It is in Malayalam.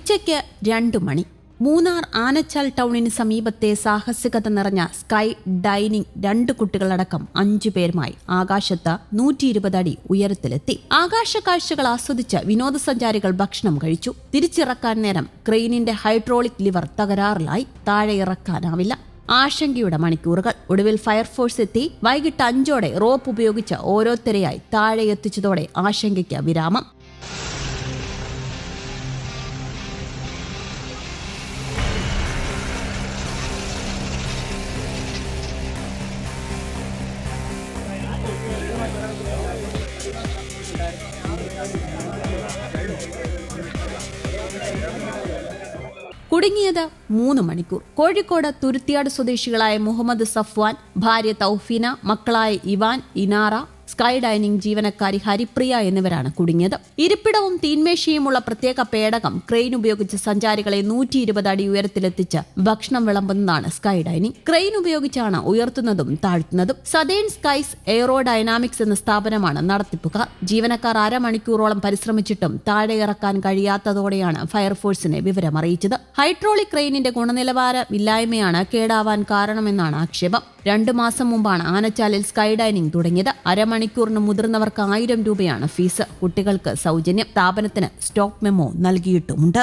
ഉച്ചയ്ക്ക് 2 മണി. മൂന്നാർ ആനച്ചാൽ ടൗണിന് സമീപത്തെ സാഹസികത നിറഞ്ഞ സ്കൈ ഡൈനിങ് 2 കുട്ടികളടക്കം 5 പേരുമായി ആകാശത്ത് 120 അടി ഉയരത്തിലെത്തി. ആകാശ കാഴ്ചകൾ ആസ്വദിച്ച് വിനോദസഞ്ചാരികൾ ഭക്ഷണം കഴിച്ചു. തിരിച്ചിറക്കാൻ നേരം ക്രെയിനിന്റെ ഹൈഡ്രോളിക് ലിവർ തകരാറിലായി. താഴെ ഇറക്കാനാവില്ല. ആശങ്കയുടെ മണിക്കൂറുകൾ. ഒടുവിൽ ഫയർഫോഴ്സ് എത്തി. വൈകിട്ട് 5ഓടെ റോപ്പ് ഉപയോഗിച്ച് ഓരോരുത്തരെയായി താഴെ എത്തിച്ചതോടെ ആശങ്കയ്ക്ക് വിരാമം. കുടുങ്ങിയത് 3 മണിക്കൂർ. കോഴിക്കോട് തുരുത്തിയാട് സ്വദേശികളായ മുഹമ്മദ് സഫ്വാൻ, ഭാര്യ തൗഫീന, മക്കളായ ഇവാൻ, ഇനാറ, സ്കൈ ഡൈനിങ് ജീവനക്കാരി ഹരിപ്രിയ എന്നിവരാണ് കുടുങ്ങിയത്. ഇരിപ്പിടവും തീന്മേശയുമുള്ള പ്രത്യേക പേടകം ക്രെയിൻ ഉപയോഗിച്ച് സഞ്ചാരികളെ 120 അടി ഉയരത്തിലെത്തിച്ച് ഭക്ഷണം വിളമ്പുന്നതാണ് സ്കൈ ഡൈനിങ്. ക്രെയിൻ ഉപയോഗിച്ചാണ് ഉയർത്തുന്നതും താഴ്ത്തുന്നതും. സതേൺ സ്കൈസ് എയ്റോഡൈനാമിക്സ് എന്ന സ്ഥാപനമാണ് നടത്തിപ്പുകാർ. ജീവനക്കാർ അരമണിക്കൂറോളം പരിശ്രമിച്ചിട്ടും താഴെ ഇറക്കാൻ കഴിയാത്തതോടെയാണ് ഫയർഫോഴ്സിനെ വിവരമറിയിച്ചത്. ഹൈഡ്രോളിക് ക്രെയിനിന്റെ ഗുണനിലവാരമില്ലായ്മയാണ് കേടാവാൻ കാരണമെന്നാണ് ആക്ഷേപം. 2 മാസം മുമ്പാണ് ആനച്ചാലിൽ സ്കൈ ഡൈനിങ് തുടങ്ങിയത്. അരമണിക്കൂറിന് മുതിർന്നവർക്ക് 1000 രൂപയാണ് ഫീസ്. കുട്ടികൾക്ക് സൗജന്യം. സ്ഥാപനത്തിന് സ്റ്റോപ്പ് മെമ്മോ നൽകിയിട്ടുമുണ്ട്.